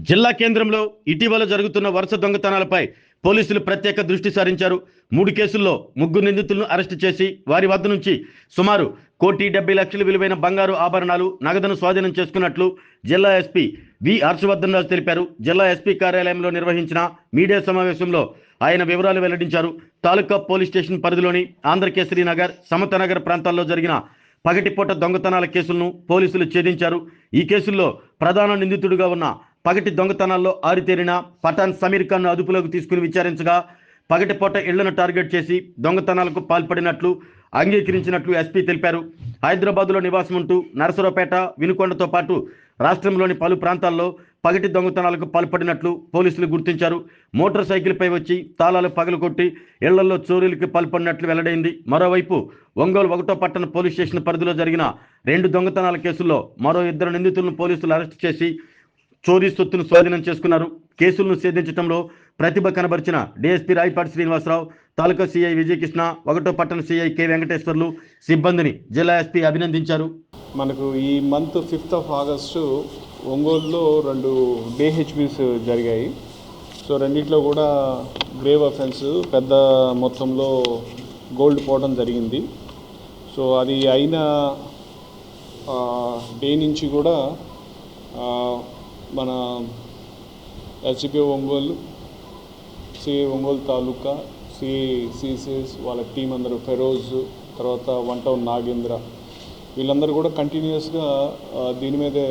జిల్లా కేంద్రంలో ఇటీవల జరుగుతున్న వరుస దొంగతనాలపై పోలీసులు ప్రత్యేక దృష్టి సారించారు. 3 కేసుల్లో 3 నిందితులను అరెస్టు చేసి వారి వద్ద నుంచి సుమారు 1,70,00,000 విలువైన బంగారు ఆభరణాలు, నగదును స్వాధీనం చేసుకున్నట్లు జిల్లా ఎస్పీ వి హర్షవర్ధన్ రాజు తెలిపారు. జిల్లా ఎస్పీ కార్యాలయంలో నిర్వహించిన మీడియా సమావేశంలో ఆయన వివరాలు వెల్లడించారు. తాలూకా పోలీస్ స్టేషన్ పరిధిలోని ఆంధ్రకేసరి నగర్, సమతనగర్ ప్రాంతాల్లో జరిగిన పగటిపూట దొంగతనాల కేసులను పోలీసులు ఛేదించారు. ఈ కేసుల్లో ప్రధాన నిందితుడిగా ఉన్న పగటి దొంగతనాల్లో ఆరితేరిన పఠాన్ సమీర్ ఖాన్ అదుపులోకి తీసుకుని విచారించగా పగటిపూట ఇళ్లను టార్గెట్ చేసి దొంగతనాలకు పాల్పడినట్లు అంగీకరించినట్లు ఎస్పీ తెలిపారు. హైదరాబాద్లో నివాసం ఉంటూ నరసరావుపేట, వినుకొండతో పాటు రాష్ట్రంలోని పలు ప్రాంతాల్లో పగటి దొంగతనాలకు పాల్పడినట్లు పోలీసులు గుర్తించారు. మోటార్ సైకిల్పై వచ్చి తాళాలు పగలగొట్టి ఇళ్లలో చోరీలకు పాల్పడినట్లు వెల్లడైంది. మరోవైపు ఒంగోలు 1వ పట్టణ పోలీస్ స్టేషన్ పరిధిలో జరిగిన 2 దొంగతనాల కేసుల్లో మరో 2 నిందితులను పోలీసులు అరెస్టు చేసి చోరీ సొత్తును స్వాధీనం చేసుకున్నారు. కేసులను ఛేదించడంలో ప్రతిభ కనబరిచిన డీఎస్పీ రాయపాటి శ్రీనివాసరావు, తాలూకా సిఐ విజయకృష్ణ, 1వ పట్టణ సిఐ కె వెంకటేశ్వర్లు సిబ్బందిని జిల్లా ఎస్పీ అభినందించారు. మనకు ఈ మంత్ 5th ఆగస్టు ఒంగోలులో 2 DHBs జరిగాయి. సో రెండిట్లో కూడా గ్రేవ్ అఫెన్స్, పెద్ద మొత్తంలో గోల్డ్ పోవడం జరిగింది. సో అది అయిన డే నుంచి కూడా మన ఎస్జిపి ఒంగోలు, సిఐ ఒంగోలు తాలూకా, సిఐ సిసిఎస్ వాళ్ళ టీం అందరూ, ఫెరోజ్, తర్వాత 1 టౌన్ నాగేంద్ర, వీళ్ళందరూ కూడా కంటిన్యూస్గా దీని మీదే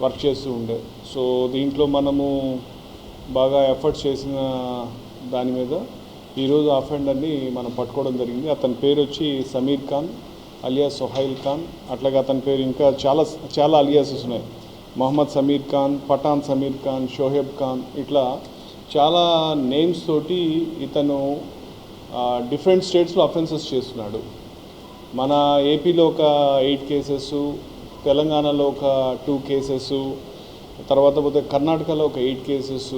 వర్క్ చేస్తూ ఉండే. సో దీంట్లో మనము బాగా ఎఫర్ట్స్ చేసిన దాని మీద ఈరోజు అఫెండర్ని మనం పట్టుకోవడం జరిగింది. అతని పేరు వచ్చి సమీర్ ఖాన్ అలియాస్ సొహైల్ ఖాన్. అట్లాగే అతని పేరు ఇంకా చాలా అలియాసెస్ ఉన్నాయి. మొహమ్మద్ సమీర్ ఖాన్, పఠాన్ సమీర్ ఖాన్, షోహెబ్ ఖాన్, ఇట్లా చాలా నేమ్స్ తోటి ఇతను డిఫరెంట్ స్టేట్స్లో అఫెన్సెస్ చేస్తున్నాడు. మన ఏపీలో ఒక 8 కేసెస్, తెలంగాణలో ఒక 2 కేసెస్, తర్వాత పోతే కర్ణాటకలో ఒక 8 కేసెస్,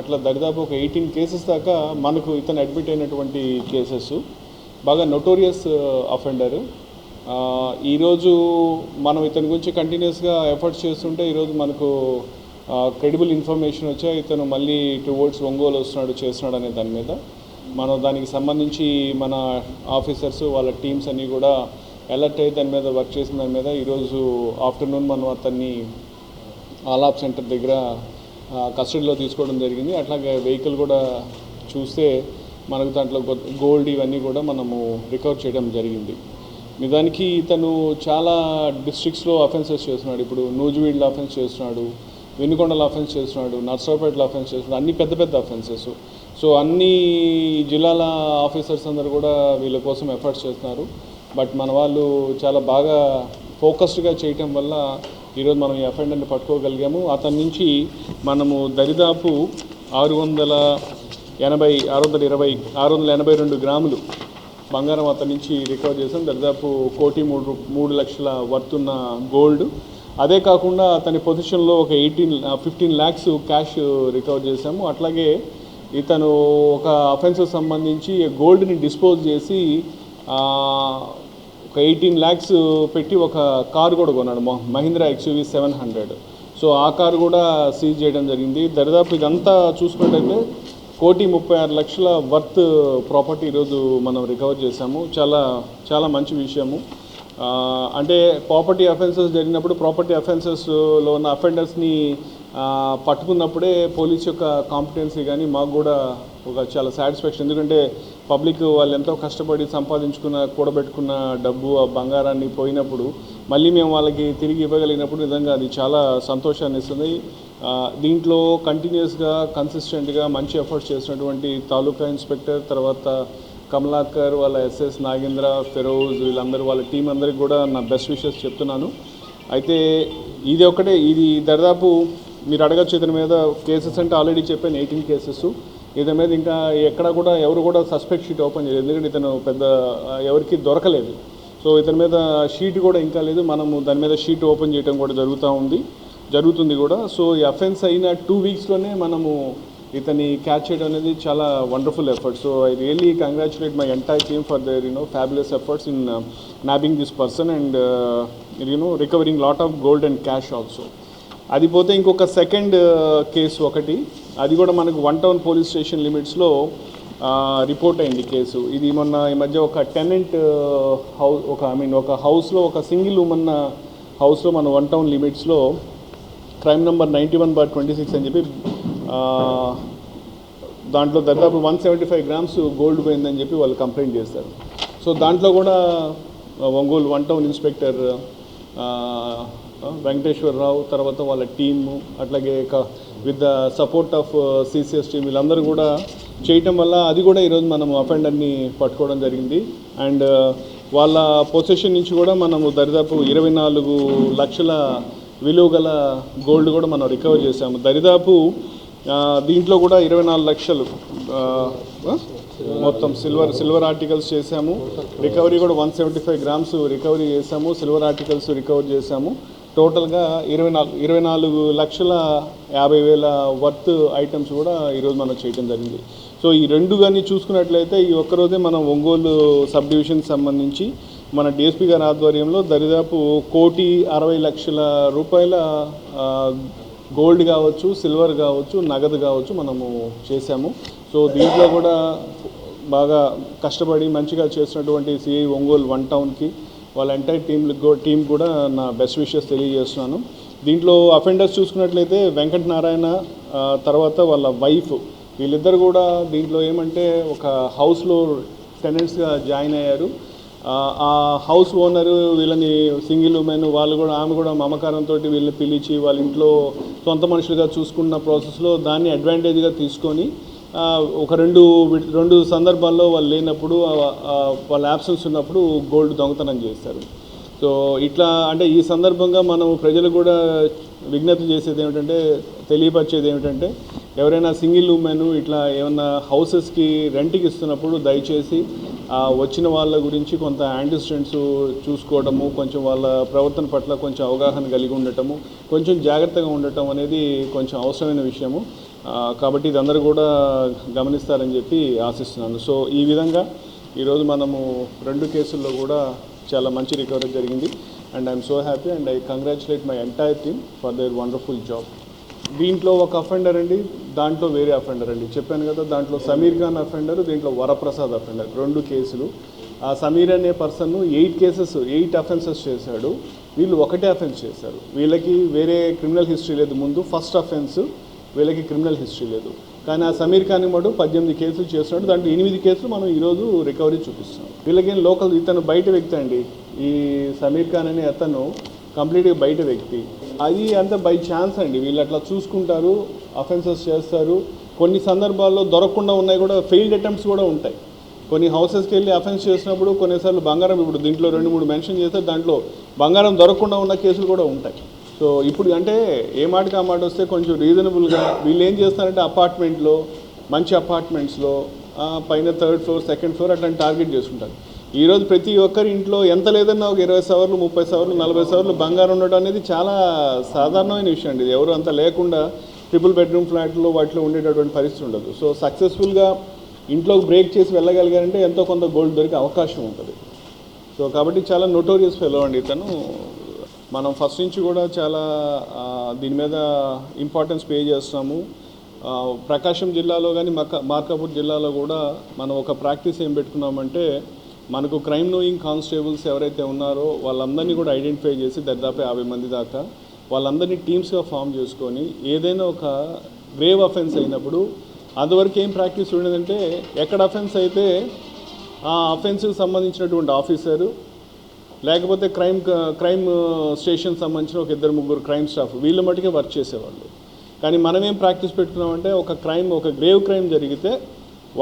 అట్లా దరిదాపు ఒక 18 కేసెస్ దాకా మనకు ఇతను అడ్మిట్ అయినటువంటి కేసెస్. బాగా నోటోరియస్ అఫెండర్. ఈరోజు మనం ఇతని గురించి కంటిన్యూస్గా ఎఫర్ట్స్ చేస్తుంటే ఈరోజు మనకు క్రెడిబుల్ ఇన్ఫర్మేషన్ వచ్చా ఇతను మళ్ళీ టువర్డ్స్ ఒంగోలు వస్తున్నాడు, చేస్తున్నాడు అనే దాని మీద మనం దానికి సంబంధించి మన ఆఫీసర్స్ వాళ్ళ టీమ్స్ అన్నీ కూడా అలర్ట్ అయ్యి దాని మీద వర్క్ చేసిన దాని మీద ఈరోజు ఆఫ్టర్నూన్ మనం అతన్ని ఆలాప్ సెంటర్ దగ్గర కస్టడీలో తీసుకోవడం జరిగింది. అట్లాగే వెహికల్ కూడా చూస్తే మనకు దాంట్లో గోల్డ్ ఇవన్నీ కూడా మనము రికవర్ చేయడం జరిగింది. నిజానికి ఇతను చాలా డిస్ట్రిక్ట్స్లో అఫెన్సెస్ చేస్తున్నాడు. ఇప్పుడు నూజివీడ్లో అఫెన్స్ చేస్తున్నాడు, వినుకొండలో అఫెన్స్ చేస్తున్నాడు, నర్సరావుపేటలో అఫెన్స్ చేస్తున్నాడు, అన్ని పెద్ద పెద్ద అఫెన్సెస్. సో అన్ని జిల్లాల ఆఫీసర్స్ అందరూ కూడా వీళ్ళ కోసం ఎఫర్ట్స్ చేస్తున్నారు. బట్ మన వాళ్ళు చాలా బాగా ఫోకస్డ్గా చేయటం వల్ల ఈరోజు మనం ఈ అఫెండర్ని పట్టుకోగలిగాము. అతని నుంచి మనము దరిదాపు 682 గ్రాములు బంగారం అతని నుంచి రికవర్ చేసాం. దాదాపు 1,03,00,000 వర్త్ ఉన్న గోల్డ్. అదే కాకుండా అతని పొజిషన్లో ఒక 15 lakhs క్యాష్ రికవర్ చేసాము. అట్లాగే ఇతను ఒక అఫెన్స్కి సంబంధించి గోల్డ్ని డిస్పోజ్ చేసి ఒక 18 lakhs పెట్టి ఒక కారు కూడా కొన్నాడు, మహీంద్రా XUV 700. సో ఆ కారు కూడా సీజ్ చేయడం జరిగింది. దరిదాపు ఇదంతా చూసుకున్నట్టయితే 1,36,00,000 వర్త్ ప్రాపర్టీ ఈరోజు మనం రికవర్ చేసాము. చాలా మంచి విషయము. అంటే ప్రాపర్టీ అఫెన్సెస్ జరిగినప్పుడు ప్రాపర్టీ అఫెన్సెస్లో ఉన్న అఫెండర్స్ని పట్టుకున్నప్పుడే పోలీస్ యొక్క కాంపిటెన్సీ కానీ మాకు కూడా ఒక చాలా సాటిస్ఫాక్షన్. ఎందుకంటే పబ్లిక్ వాళ్ళు ఎంతో కష్టపడి కూడబెట్టుకున్న డబ్బు, ఆ బంగారాన్ని పోయినప్పుడు మళ్ళీ మేము వాళ్ళకి తిరిగి ఇవ్వగలిగినప్పుడు నిజంగా అది చాలా సంతోషాన్ని ఇస్తుంది. దీంట్లో కంటిన్యూస్గా కన్సిస్టెంట్గా మంచి ఎఫర్ట్స్ చేసినటువంటి తాలూకా ఇన్స్పెక్టర్, తర్వాత కమలాకర్, వాళ్ళ ఎస్ఎస్ నాగేంద్ర, ఫెరోజ్, వీళ్ళందరూ వాళ్ళ టీం అందరికి కూడా నా బెస్ట్ విషెస్ చెప్తున్నాను. అయితే ఇది దాదాపు మీరు అడగచ్చు ఇతని మీద కేసెస్ అంటే ఆల్రెడీ చెప్పాను 18 కేసెస్. ఇతని మీద ఇంకా ఎవరు కూడా సస్పెక్ట్ షీట్ ఓపెన్ చేయలేదు, ఎందుకంటే ఇతను పెద్ద ఎవరికి దొరకలేదు. సో ఇతని మీద షీట్ కూడా ఇంకా లేదు. మనము దాని మీద షీట్ ఓపెన్ చేయడం కూడా జరుగుతుంది కూడా. సో ఈ అఫెన్స్ అయిన 2 weeksలోనే మనము ఇతన్ని క్యాచ్ చేయడం అనేది చాలా wonderful effort. So I really congratulate my entire team for their fabulous efforts in nabbing this person and recovering lot of gold and cash also. అది పోతే ఇంకొక సెకండ్ కేసు ఒకటి, అది కూడా మనకు 1 టౌన్ పోలీస్ స్టేషన్ లిమిట్స్లో రిపోర్ట్ అయింది case. ఇది మొన్న ఈ మధ్య ఒక టెనెంట్ హౌస్ ఒక హౌస్లో ఒక సింగిల్ ఉమెన్ హౌస్లో మన 1 టౌన్ లిమిట్స్లో క్రైమ్ నెంబర్ 91/26 అని చెప్పి దాంట్లో దాదాపు 175 గ్రామ్స్ గోల్డ్ పోయిందని చెప్పి వాళ్ళు కంప్లైంట్ చేస్తారు. సో దాంట్లో కూడా ఒంగోలు 1 టౌన్ ఇన్స్పెక్టర్ వెంకటేశ్వరరావు తర్వాత వాళ్ళ టీము అట్లాగే with the support of CCS team వీళ్ళందరూ కూడా చేయటం వల్ల అది కూడా ఈరోజు మనము అఫెండర్ని పట్టుకోవడం జరిగింది. అండ్ వాళ్ళ పొజిషన్ నుంచి కూడా మనము దరిదాపు 24 లక్షల విలువ గల గోల్డ్ కూడా మనం రికవర్ చేసాము. దరిదాపు దీంట్లో కూడా 24 లక్షలు మొత్తం సిల్వర్ ఆర్టికల్స్ చేసాము. రికవరీ కూడా 175 గ్రామ్స్ రికవరీ చేసాము, సిల్వర్ ఆర్టికల్స్ రికవర్ చేసాము. టోటల్గా 24,50,000 వర్త్ ఐటమ్స్ కూడా ఈరోజు మనం చేయడం జరిగింది. సో ఈ రెండు కానీ చూసుకున్నట్లయితే ఈ ఒక్కరోజే మనం ఒంగోలు సబ్ డివిజన్కి సంబంధించి మన డిఎస్పీ గారి ఆధ్వర్యంలో దరిదాపు 1,60,00,000 రూపాయల గోల్డ్ కావచ్చు, సిల్వర్ కావచ్చు, నగదు కావచ్చు మనము చేశాము. సో దీంట్లో కూడా బాగా కష్టపడి మంచిగా చేసినటువంటి సిఐ ఒంగోలు 1 టౌన్కి వాళ్ళ ఎంటైర్ టీం కూడా నా బెస్ట్ విషెస్ తెలియజేస్తున్నాను. దీంట్లో అఫెండర్స్ చూసుకున్నట్లయితే వెంకట నారాయణ తర్వాత వాళ్ళ వైఫ్ వీళ్ళిద్దరు కూడా దీంట్లో ఏమంటే ఒక హౌస్లో టెనెంట్స్గా జాయిన్ అయ్యారు. ఆ హౌస్ ఓనరు వీళ్ళని సింగిల్ ఉమెన్ ఆమె కూడా మమకారంతో వీళ్ళని పిలిచి వాళ్ళ ఇంట్లో సొంత మనుషులుగా చూసుకున్న ప్రాసెస్లో దాన్ని అడ్వాంటేజ్గా తీసుకొని ఒక రెండు సందర్భాల్లో వాళ్ళు లేనప్పుడు వాళ్ళ యాబ్సెన్స్ ఉన్నప్పుడు గోల్డ్ దొంగతనం చేస్తారు. సో ఇట్లా అంటే ఈ సందర్భంగా మనం ప్రజలు కూడా విజ్ఞప్తి చేసేది ఏమిటంటే తెలియపరిచేది ఏమిటంటే ఎవరైనా సింగిల్ ఉమెన్ ఇట్లా ఏమన్నా హౌసెస్కి రెంట్కి ఇస్తున్నప్పుడు దయచేసి వచ్చిన వాళ్ళ గురించి కొంత యాంటిసిడెంట్స్ చూసుకోవడము, కొంచెం వాళ్ళ ప్రవర్తన పట్ల కొంచెం అవగాహన కలిగి ఉండటము, కొంచెం జాగ్రత్తగా ఉండటం అనేది కొంచెం అవసరమైన విషయము. కాబట్టి ఇది అందరూ కూడా గమనిస్తారని చెప్పి ఆశిస్తున్నాను. సో ఈ విధంగా ఈరోజు మనము 2 కేసుల్లో కూడా చాలా మంచి రికవరీ జరిగింది. And I'm so happy and I congratulate my entire team for their wonderful job. దీంట్లో ఒక అఫెండర్ అండి, దాంట్లో వేరే అఫెండర్ అండి. చెప్పాను కదా, దాంట్లో సమీర్ ఖాన్ అఫెండర్, దీంట్లో వరప్రసాద్ అఫెండర్. 2 కేసులు. ఆ సమీర్ అనే పర్సన్ 8 అఫెన్సెస్ చేశాడు, వీళ్ళు 1 అఫెన్స్ చేశారు. వీళ్ళకి వేరే క్రిమినల్ హిస్టరీ లేదు. ముందు ఫస్ట్ అఫెన్స్ వీళ్ళకి క్రిమినల్ హిస్టరీ లేదు. కానీ ఆ సమీర్ ఖాన్ మటు 18 కేసులు చేస్తున్నాడు. దాంట్లో 8 కేసులు మనం ఈరోజు రికవరీ చూపిస్తాం. వీళ్ళకి లోకల్ ఇతను బయట వ్యక్తి అండి. ఈ సమీర్ ఖాన్ అనే అతను కంప్లీట్గా బయట వ్యక్తి. అది అంతా బై ఛాన్స్ అండి. వీళ్ళు అట్లా చూసుకుంటారు, అఫెన్సెస్ చేస్తారు. కొన్ని సందర్భాల్లో దొరకకుండా ఉన్నాయి కూడా, ఫెయిల్డ్ అటెంప్ట్స్ కూడా ఉంటాయి. కొన్ని హౌసెస్కి వెళ్ళి అఫెన్స్ చేసినప్పుడు కొన్నిసార్లు బంగారం, ఇప్పుడు దీంట్లో 2-3 మెన్షన్ చేస్తే దాంట్లో బంగారం దొరకకుండా ఉన్న కేసులు కూడా ఉంటాయి. సో ఇప్పుడు అంటే ఏ మాటకి ఆ మాట వస్తే కొంచెం రీజనబుల్గా వీళ్ళు ఏం చేస్తారంటే అపార్ట్మెంట్లో, మంచి అపార్ట్మెంట్స్లో పైన 3rd ఫ్లోర్ 2nd ఫ్లోర్ అట్లాంటి టార్గెట్ చేసుకుంటారు. ఈరోజు ప్రతి ఒక్కరి ఇంట్లో ఎంత లేదన్నా ఒక 20 సవర్లు, 30 సవర్లు, 40 సవర్లు బంగారం ఉండడం అనేది చాలా సాధారణమైన విషయం అండి. ఎవరు అంత లేకుండా ట్రిపుల్ బెడ్రూమ్ ఫ్లాట్లో వాటిలో ఉండేటటువంటి పరిస్థితి ఉండదు. సో సక్సెస్ఫుల్గా ఇంట్లోకి బ్రేక్ చేసి వెళ్ళగలిగారంటే ఎంతో కొంత గోల్డ్ దొరికే అవకాశం ఉంటుంది. సో కాబట్టి చాలా నోటోరియస్ ఫెలో అండి ఇతను. మనం ఫస్ట్ నుంచి కూడా చాలా దీని మీద ఇంపార్టెన్స్ పే చేస్తున్నాము. ప్రకాశం జిల్లాలో కానీ మార్కాపూర్ జిల్లాలో కూడా మనం ఒక ప్రాక్టీస్ ఏం పెట్టుకున్నామంటే, మనకు క్రైమ్ నోయింగ్ కానిస్టేబుల్స్ ఎవరైతే ఉన్నారో వాళ్ళందరినీ కూడా ఐడెంటిఫై చేసి దాదాపు 50 మంది దాకా వాళ్ళందరినీ టీమ్స్గా ఫామ్ చేసుకొని ఏదైనా ఒక గ్రేవ్ అఫెన్స్ అయినప్పుడు అంతవరకు ఏం ప్రాక్టీస్ ఉండేదంటే, ఎక్కడ అఫెన్స్ అయితే ఆ అఫెన్స్కి సంబంధించినటువంటి ఆఫీసరు లేకపోతే క్రైమ్ స్టేషన్ సంబంధించిన ఒక 2-3 క్రైమ్ స్టాఫ్ వీళ్ళ మటుకే వర్క్ చేసేవాళ్ళు. కానీ మనం ఏం ప్రాక్టీస్ పెట్టుకున్నామంటే, ఒక గ్రేవ్ క్రైమ్ జరిగితే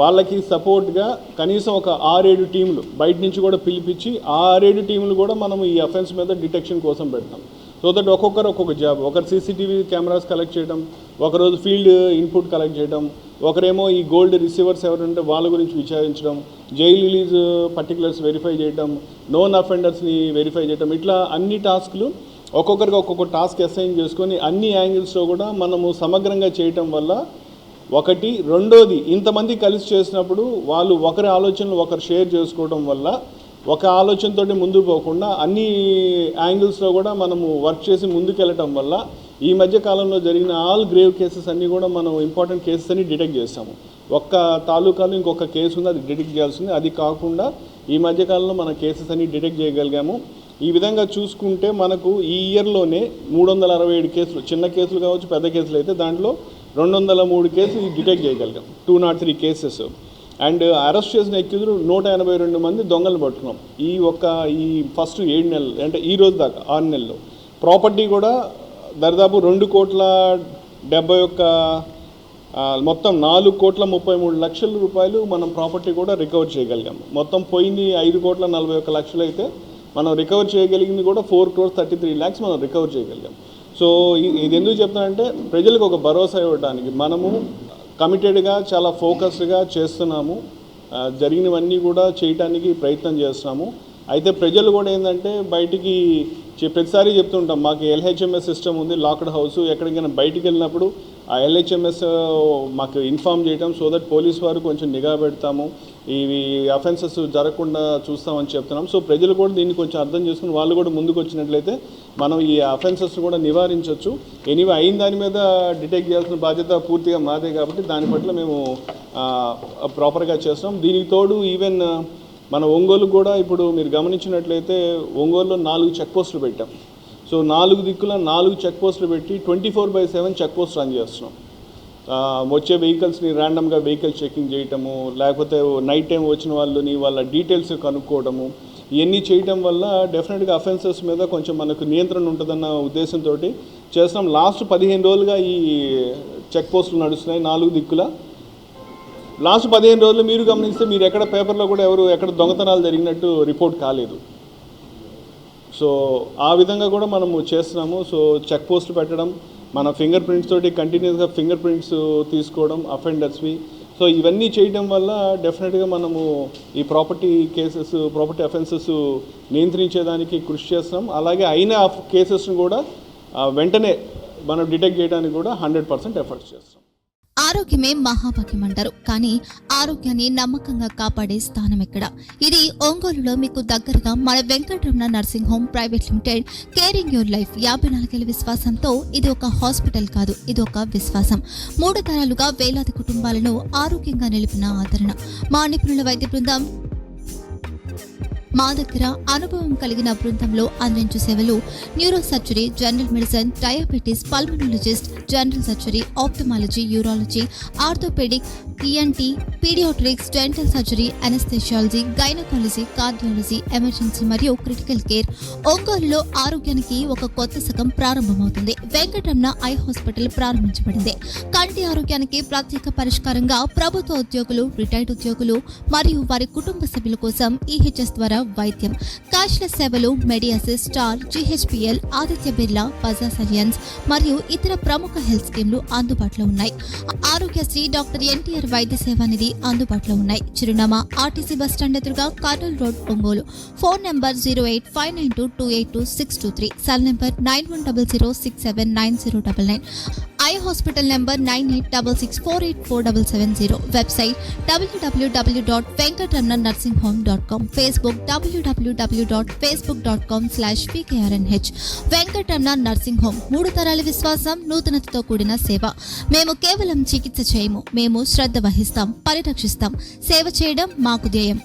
వాళ్ళకి సపోర్ట్గా కనీసం ఒక 6-7 టీంలు బయట నుంచి కూడా పిలిపించి ఆ 6-7 టీంలు కూడా మనం ఈ అఫెన్స్ మీద డిటెక్షన్ కోసం పెడతాం. సో దట్ ఒక్కొక్కరు ఒక్కొక్క జాబ్, ఒకరు సీసీటీవీ కెమెరాస్ కలెక్ట్ చేయడం, ఒకరోజు ఫీల్డ్ ఇన్పుట్ కలెక్ట్ చేయడం, ఒకరేమో ఈ గోల్డ్ రిసీవర్స్ ఎవరంటే వాళ్ళ గురించి విచారించడం, జైల్ రిలీజ్ పర్టికులర్స్ వెరిఫై చేయడం, నోన్ అఫెండర్స్ని వెరిఫై చేయడం, ఇట్లా అన్ని టాస్క్లు ఒక్కొక్కరికి ఒక్కొక్క టాస్క్ అసైన్ చేసుకొని అన్ని యాంగిల్స్లో కూడా మనము సమగ్రంగా చేయటం వల్ల ఒకటి, రెండోది ఇంతమంది కలిసి చేసినప్పుడు వాళ్ళు ఒకరి ఆలోచనలు ఒకరు షేర్ చేసుకోవడం వల్ల ఒక ఆలోచనతోటి ముందుకు పోకుండా అన్ని యాంగిల్స్లో కూడా మనము వర్క్ చేసి ముందుకెళ్ళటం వల్ల ఈ మధ్య కాలంలో జరిగిన ఆల్ గ్రేవ్ కేసెస్ అన్నీ కూడా మనం ఇంపార్టెంట్ కేసెస్ అన్ని డిటెక్ట్ చేస్తాము. ఒక్క తాలూకాలో ఇంకొక కేసు ఉంది, అది డిటెక్ట్ చేయాల్సింది. అది కాకుండా ఈ మధ్యకాలంలో మన కేసెస్ అన్ని డిటెక్ట్ చేయగలిగాము. ఈ విధంగా చూసుకుంటే మనకు ఈ ఇయర్లోనే 367 కేసులు, చిన్న కేసులు కావచ్చు పెద్ద కేసులు అయితే దాంట్లో 203 కేసులు డిటెక్ట్ చేయగలిగాం, 203 కేసెస్. అండ్ అరెస్ట్ చేసిన ఎక్యూజ్డ్ 182 మంది దొంగలు పట్టుకున్నాం ఈ ఫస్ట్ 7 నెలలు, అంటే ఈ రోజు దాకా 6 నెలలు. ప్రాపర్టీ కూడా దాదాపు 2,70,1,000 మొత్తం 4,33,00,000 రూపాయలు మనం ప్రాపర్టీ కూడా రికవర్ చేయగలిగాము. మొత్తం పోయింది 5,41,00,000 అయితే మనం రికవర్ చేయగలిగింది కూడా 4,33 lakhs మనం రికవర్ చేయగలిగాం. సో ఇది ఎందుకు చెప్తానంటే ప్రజలకు ఒక భరోసా ఇవ్వడానికి మనము కమిటెడ్గా చాలా ఫోకస్డ్గా చేస్తున్నాము. జరిగినవన్నీ కూడా చేయటానికి ప్రయత్నం చేస్తున్నాము. అయితే ప్రజలు కూడా ఏంటంటే బయటికి ప్రతిసారి చెప్తుంటాం, మాకు LHMS సిస్టమ్ ఉంది, లాక్డ్ హౌస్, ఎక్కడికైనా బయటికి వెళ్ళినప్పుడు ఆ LHMS మాకు ఇన్ఫామ్ చేయటం, సో దట్ పోలీస్ వారు కొంచెం నిఘా పెడతాము, ఇవి అఫెన్సెస్ జరగకుండా చూస్తామని చెప్తున్నాం. సో ప్రజలు కూడా దీన్ని కొంచెం అర్థం చేసుకుని వాళ్ళు కూడా ముందుకు వచ్చినట్లయితే మనం ఈ అఫెన్సెస్ కూడా నివారించవచ్చు. ఎనీవే అయిన దాని మీద డిటెక్ట్ చేయాల్సిన బాధ్యత పూర్తిగా మాదే కాబట్టి దాని పట్ల మేము ప్రాపర్గా చేస్తాం. దీనికి తోడు ఈవెన్ మన ఒంగోలు కూడా ఇప్పుడు మీరు గమనించినట్లయితే ఒంగోలులో 4 చెక్ పోస్టులు పెట్టాం. సో 4 దిక్కుల 4 చెక్ పోస్టులు పెట్టి 24/7 చెక్ పోస్ట్ రన్ చేస్తున్నాం. వచ్చే వెహికల్స్ని ర్యాండమ్గా వెహికల్ చెకింగ్ చేయటము, లేకపోతే నైట్ టైం వచ్చిన వాళ్ళ డీటెయిల్స్ కనుక్కోవడము, ఇవన్నీ చేయటం వల్ల డెఫినెట్గా అఫెన్సెస్ మీద కొంచెం మనకు నియంత్రణ ఉంటుందన్న ఉద్దేశంతో చేస్తున్నాం. లాస్ట్ 15 రోజులుగా ఈ చెక్ పోస్టులు నడుస్తున్నాయి 4 దిక్కుల. లాస్ట్ 15 రోజులు మీరు గమనిస్తే మీరు ఎక్కడ పేపర్లో కూడా ఎక్కడ దొంగతనాలు జరిగినట్టు రిపోర్ట్ కాలేదు. సో ఆ విధంగా కూడా మనము చేస్తున్నాము. సో చెక్ పోస్ట్ పెట్టడం, మన ఫింగర్ ప్రింట్స్ తోటి కంటిన్యూస్గా ఫింగర్ ప్రింట్స్ తీసుకోవడం అఫెండర్స్వి. సో ఇవన్నీ చేయడం వల్ల డెఫినెట్గా మనము ఈ ప్రాపర్టీ అఫెన్సెస్ నియంత్రించేదానికి కృషి చేస్తున్నాం. అలాగే అయిన కేసెస్ను కూడా వెంటనే మనం డిటెక్ట్ చేయడానికి కూడా 100% ఎఫర్ట్స్ చేస్తాం. ఆరోగ్యమే మహాభాగ్యం అంటారు, కానీ ఆరోగ్యాన్ని నమ్మకంగా కాపాడే స్థానం ఎక్కడ? ఇది ఒంగోలులో మీకు దగ్గరగా మన Venkataramana nursing home private limited. Caring your life 54 ఏళ్ల విశ్వాసంతో ఇది ఒక హాస్పిటల్ కాదు, ఇది ఒక విశ్వాసం. 3 తరాలుగా వేలాది కుటుంబాలను ఆరోగ్యంగా నిలిపిన ఆదరణ. మా నిపుణుల వైద్య బృందం మా దగ్గర అనుభవం కలిగిన బృందంలో అందించే సేవలు neuro surgery, general medicine, diabetes, pulmonologist, general surgery, ophthalmology, urology, orthopedic, ENT, pediatrics, dental surgery, anesthesiology, gynecology, cardiology, emergency మరియు క్రిటికల్ కేర్. ఒంగోలులో ఆరోగ్యానికి ఒక కొత్త శకం ప్రారంభమవుతుంది. వెంకటరమణ ఐ హాస్పిటల్ ప్రారంభించబడింది. కంటి ఆరోగ్యానికి ప్రత్యేక పరిష్కారంగా ప్రభుత్వ ఉద్యోగులు, రిటైర్డ్ ఉద్యోగులు మరియు వారి కుటుంబ సభ్యుల కోసం EHS ద్వారా వైద్యం. క్యాష్లెస్ సేవలు Mediassist, Star, GHPL, Aditya Birla, Bajaj Allianz మరియు ఇతర ప్రముఖ హెల్త్ స్కీమ్లు అందుబాటులో ఉన్నాయి. ఆరోగ్యశ్రీ, డాక్టర్ NTR వైద్య సేవా నిధి అందుబాటులో ఉన్నాయి. చిరునామా RTC బస్ స్టాండ్ ఎదురుగా, Kurnool road, Ongole. Phone number 08592282623, cell number 9100679099. Eye hospital number 9866484770. Website www.venkatramananursinghome.com. Facebook www.facebook.com/pkrnh. Venkataramana nursing home, 3 తరాల విశ్వాసం, నూతనతతో కూడిన సేవ. మేము కేవలం చికిత్స చేయము, మేము శ్రద్ధ వహిస్తాం, పరిరక్షిస్తాం. సేవ చేయడం మాకు ధ్యేయం.